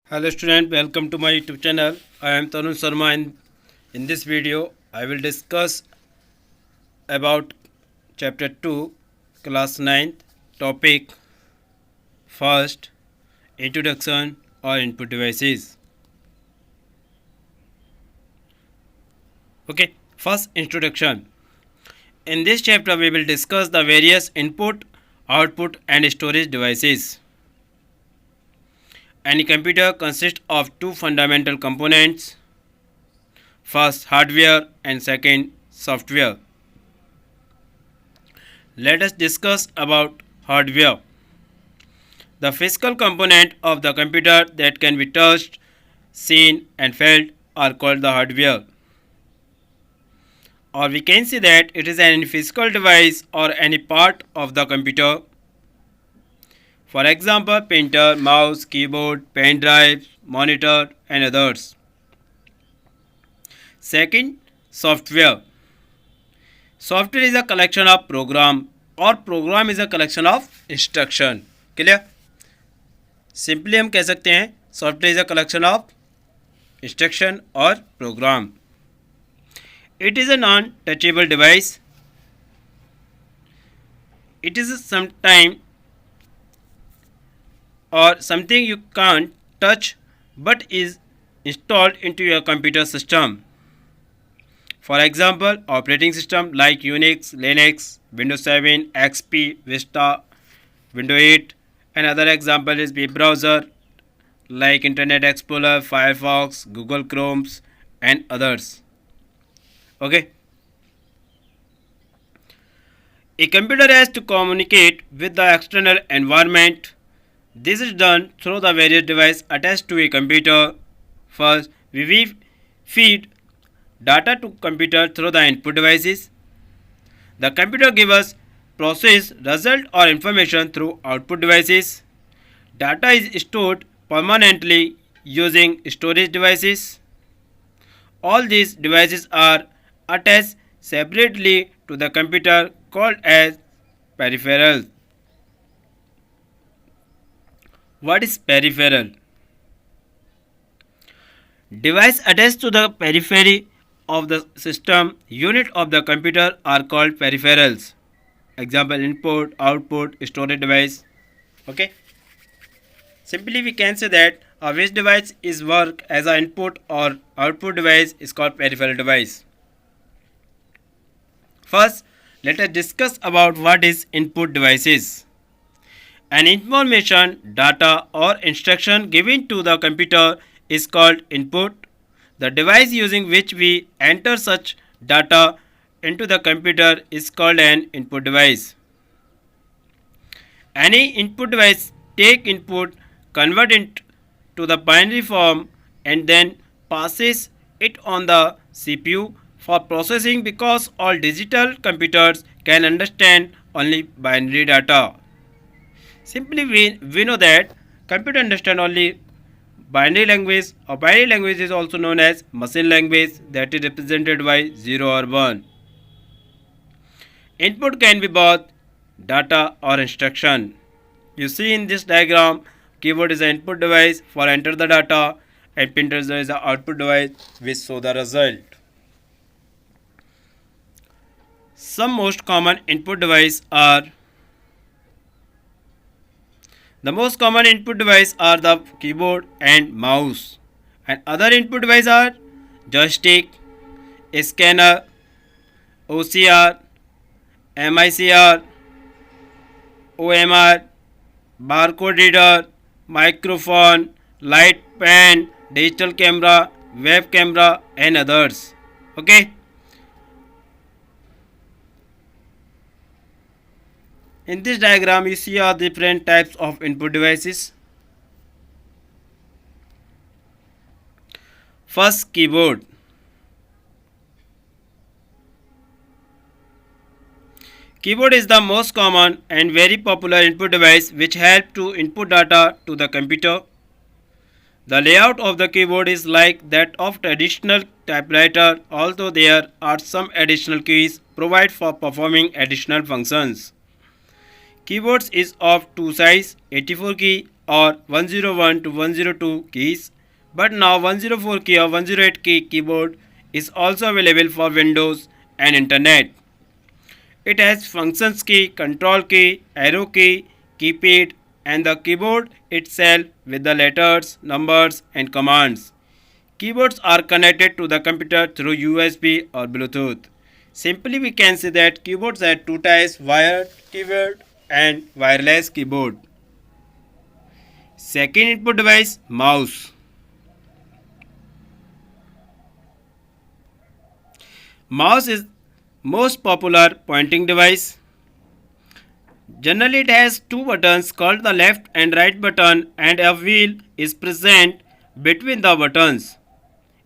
Hello student, welcome to my YouTube channel. I am Tarun Sharma and in this video I will discuss about chapter 2 class 9th topic first introduction or input devices. Okay, first introduction. In this chapter we will discuss the various input, output and storage devices. Any computer consists of two fundamental components, first hardware and second software. Let us discuss about hardware. The physical component of the computer that can be touched, seen and felt are called the hardware. Or we can say that it is any physical device or any part of the computer. For example, printer, mouse, keyboard, pen drive, monitor and others. Second, software. Software is a collection of program और program is a collection of instruction. Clear? Simply हम कह सकते हैं software is a collection of instruction or program. It is a non-touchable device. It is sometime or something you can't touch but is installed into your computer system. For example, operating system like Unix, Linux, Windows 7, XP, Vista, Windows 8 and other example is web browser like Internet Explorer, Firefox, Google Chromes and others. Okay. A computer has to communicate with the external environment. This is done through the various devices attached to a computer. First, we feed data to computer through the input devices. The computer gives us process, result or information through output devices. Data is stored permanently using storage devices. All these devices are attached separately to the computer called as peripherals. What is peripheral? Device attached to the periphery of the system unit of the computer are called peripherals. Example input, output, storage device. Okay. Simply we can say that which device is work as an input or output device is called peripheral device. First, let us discuss about what is input devices. An information, data or instruction given to the computer is called input. The device using which we enter such data into the computer is called an input device. Any input device take input, convert it to the binary form and then passes it on the CPU for processing because all digital computers can understand only binary data. Simply we know that computer understand only binary language or binary language is also known as machine language that is represented by 0 or 1. Input can be both data or instruction. You see in this diagram, keyboard is an input device for enter the data and printer is the output device which show the result. Some most common input device are the most common input device are the keyboard and mouse, and other input device are joystick, scanner, OCR, MICR, OMR, barcode reader, microphone, light pen, digital camera, web camera and others. Okay. In this diagram, you see all different types of input devices. First, keyboard. Keyboard is the most common and very popular input device which helps to input data to the computer. The layout of the keyboard is like that of traditional typewriter, although there are some additional keys provided for performing additional functions. Keyboards is of two size 84 key or 101 to 102 keys, but now 104 key or 108 key keyboard is also available for Windows and Internet. It has functions key, control key, arrow key, keypad, and the keyboard itself with the letters, numbers, and commands. Keyboards are connected to the computer through USB or Bluetooth. Simply we can say that keyboards have two types, wired keyboard and wireless keyboard. Second input device, mouse. Mouse is most popular pointing device. Generally it has two buttons called the left and right button and a wheel is present between the buttons.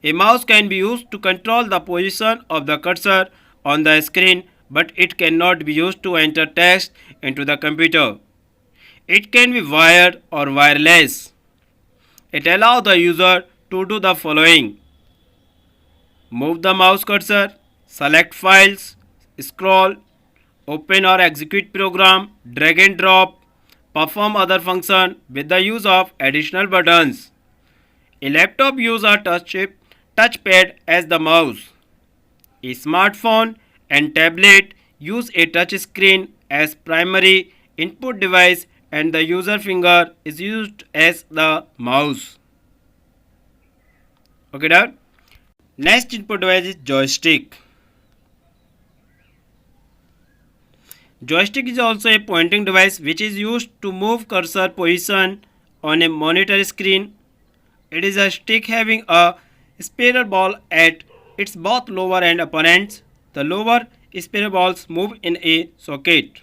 A mouse can be used to control the position of the cursor on the screen, but it cannot be used to enter text into the computer. It can be wired or wireless. It allows the user to do the following: move the mouse cursor, select files, scroll, open or execute program, drag and drop, perform other function with the use of additional buttons. A laptop uses a touchpad as the mouse. A smartphone and tablet use a touch screen as primary input device and the user finger is used as the mouse. Okay, done. Next input device is joystick. Joystick is also a pointing device which is used to move cursor position on a monitor screen. It is a stick having a spiral ball at its both lower and upper ends. The lower spiral balls move in a socket.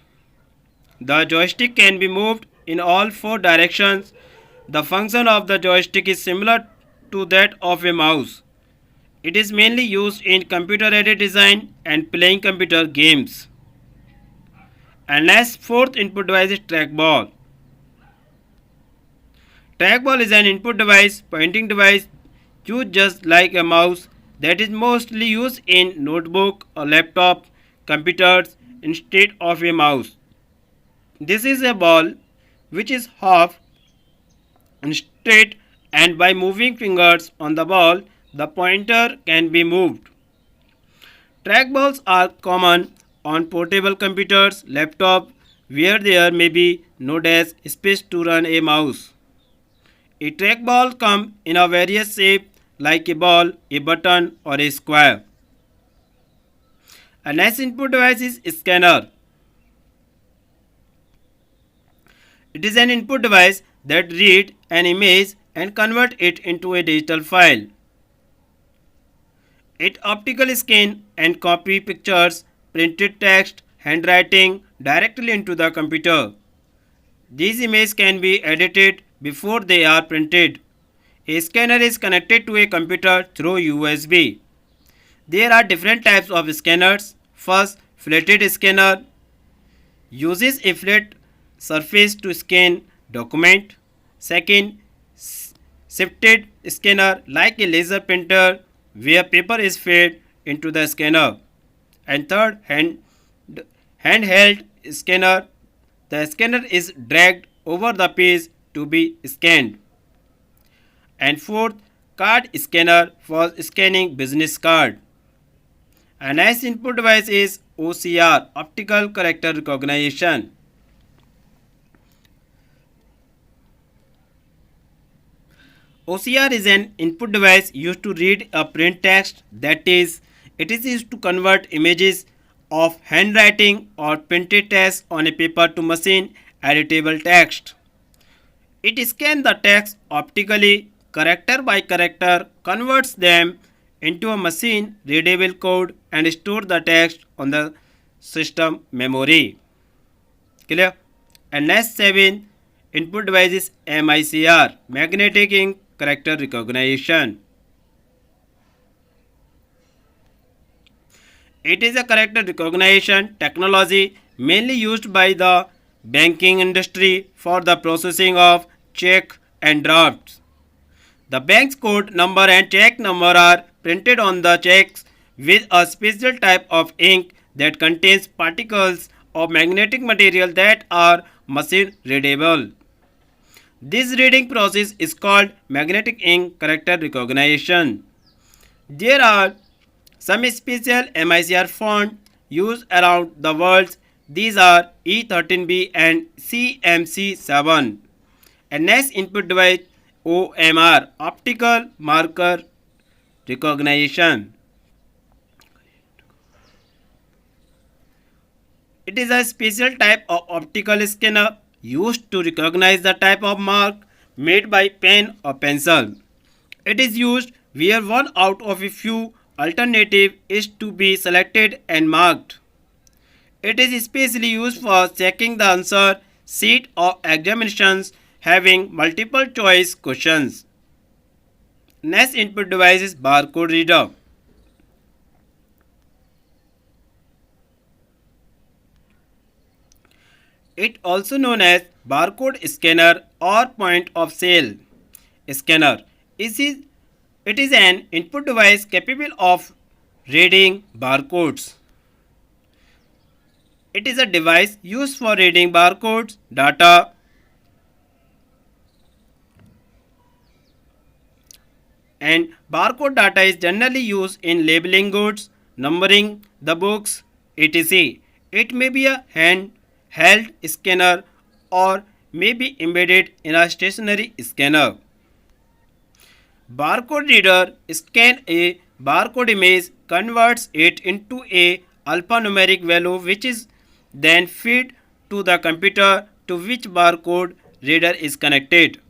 The joystick can be moved in all four directions. The function of the joystick is similar to that of a mouse. It is mainly used in computer-aided design and playing computer games. And last fourth input device is trackball. Trackball is an input device, pointing device used just like a mouse that is mostly used in notebook or laptop computers instead of a mouse. This is a ball which is half and straight, and by moving fingers on the ball the pointer can be moved. Trackballs are common on portable computers, laptop where there may be no desk space to run a mouse. A trackball comes in a various shape like a ball, a button or a square. A next input device is scanner. It is an input device that reads an image and converts it into a digital file. It optically scans and copies pictures, printed text, handwriting directly into the computer. These images can be edited before they are printed. A scanner is connected to a computer through USB. There are different types of scanners. First, flatted scanner uses a flat surface to scan document. Second, shifted scanner like a laser printer where paper is fed into the scanner. And third, handheld scanner. The scanner is dragged over the page to be scanned. And fourth, card scanner for scanning business card. A next input device is OCR, optical character recognition. OCR is an input device used to read a print text, that is, it is used to convert images of handwriting or printed text on a paper to machine editable text. It scans the text optically, character by character, converts them into a machine readable code and stores the text on the system memory. Clear? And next 7 input device is MICR, magnetic ink character recognition. It is a character recognition technology mainly used by the banking industry for the processing of check and drafts. The bank's code number and check number are printed on the checks with a special type of ink that contains particles of magnetic material that are machine readable. This reading process is called magnetic ink character recognition. There are some special MICR fonts used around the world. These are E13B and CMC7. A next input device OMR optical marker recognition. It is a special type of optical scanner used to recognize the type of mark made by pen or pencil. It is used where one out of a few alternative is to be selected and marked. It is especially used for checking the answer sheet of examinations having multiple choice questions. Next input device is barcode reader. It also known as barcode scanner or point of sale scanner. It is an input device capable of reading barcodes. It is a device used for reading barcodes data and barcode data is generally used in labeling goods, numbering the books, etc. It may be a handheld scanner or may be embedded in a stationary scanner. Barcode reader scan a barcode image, converts it into a alphanumeric value which is then fed to the computer to which barcode reader is connected.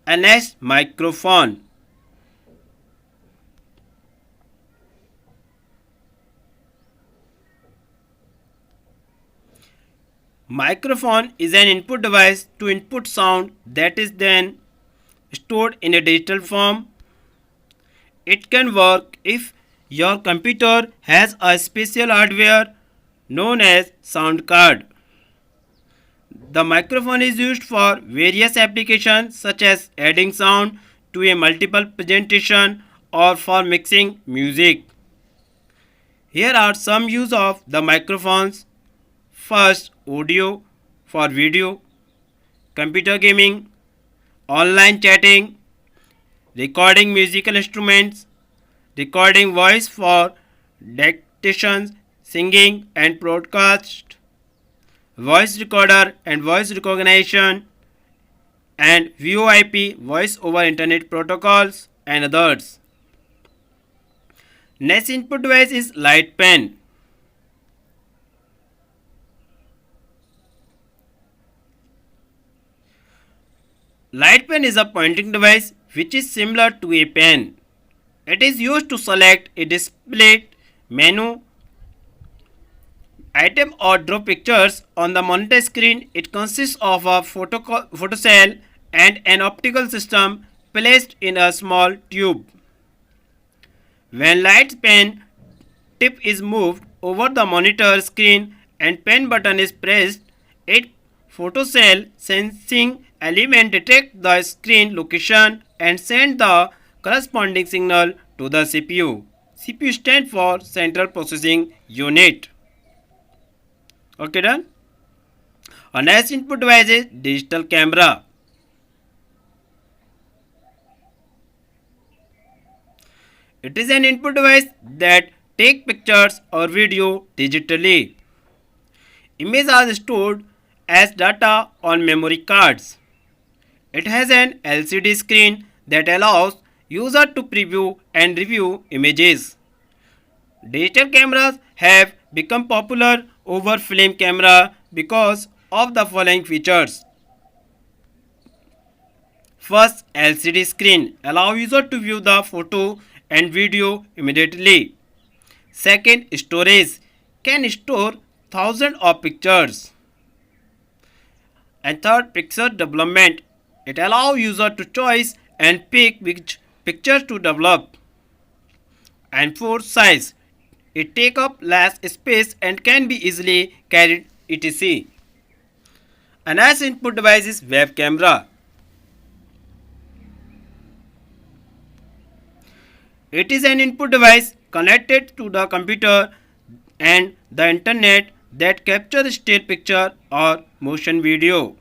And next, microphone. Microphone is an input device to input sound that is then stored in a digital form. It can work if your computer has a special hardware known as sound card. The microphone is used for various applications such as adding sound to a multiple presentation or for mixing music. Here are some use of the microphones. First, audio for video, computer gaming, online chatting, recording musical instruments, recording voice for dictation, singing and broadcast, voice recorder and voice recognition, and VoIP voice over internet protocols and others. Next input device is light pen. Light pen is a pointing device which is similar to a pen. It is used to select a display menu item or draw pictures on the monitor screen. It consists of a photocell and an optical system placed in a small tube. When light pen tip is moved over the monitor screen and pen button is pressed, a photocell sensing element detect the screen location and send the corresponding signal to the CPU. CPU stands for Central Processing Unit. Okay, done. A next input device is digital camera. It is an input device that take pictures or video digitally. Images are stored as data on memory cards. It has an LCD screen that allows user to preview and review images. Digital cameras have become popular over film camera because of the following features. First, LCD screen allow user to view the photo and video immediately. Second, storage can store thousands of pictures. And third, picture development. It allows user to choose and pick which pictures to develop. And fourth, size. It take up less space and can be easily carried etc. A nice input device is web camera. It is an input device connected to the computer and the internet that capture still picture or motion video.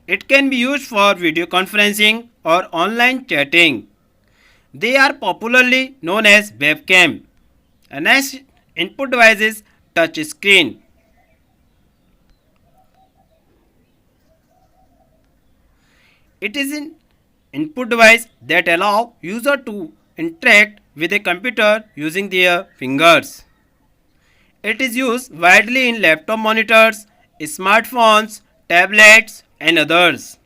It can be used for video conferencing or online chatting. They are popularly known as webcam. A next input device is touch screen. It is an input device that allow user to interact with a computer using their fingers. It is used widely in laptop monitors, smartphones, tablets and others.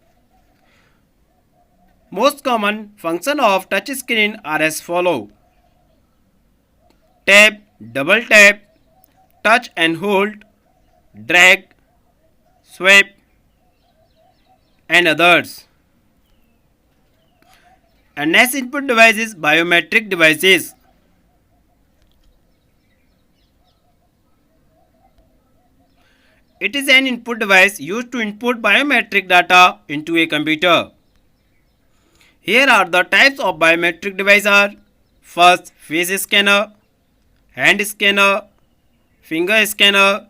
Most common function of touchscreen are as follow: tap, double tap, touch and hold, drag, swipe and others. And next input device is biometric devices. It is an input device used to input biometric data into a computer. Here are the types of biometric device are: first, face scanner, hand scanner, finger scanner,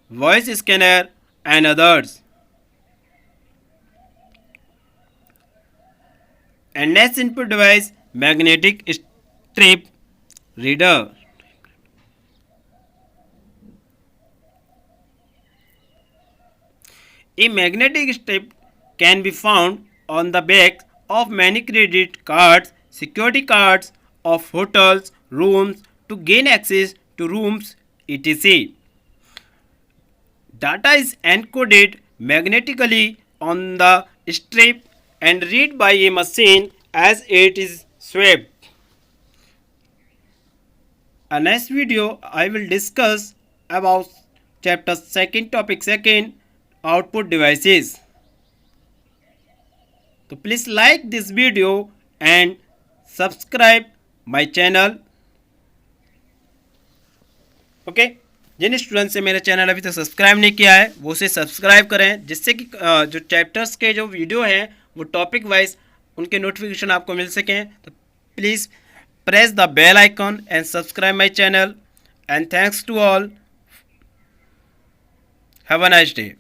voice scanner and others. And next input device, magnetic strip reader. A magnetic strip can be found on the back of many credit cards, security cards of hotels, rooms to gain access to rooms, etc. Data is encoded magnetically on the strip and read by a machine as it is swiped. In next video, I will discuss about chapter second, topic second, output devices. So please like this video and subscribe my channel. Okay जिन students से मेरे channel अभी तक subscribe नहीं किया है वो उसे सब्सक्राइब करें, जिससे कि जो चैप्टर्स के जो वीडियो हैं वो टॉपिक वाइज उनके नोटिफिकेशन आपको मिल सकें. तो please press the bell icon and subscribe my channel, and thanks to all. Have a nice day.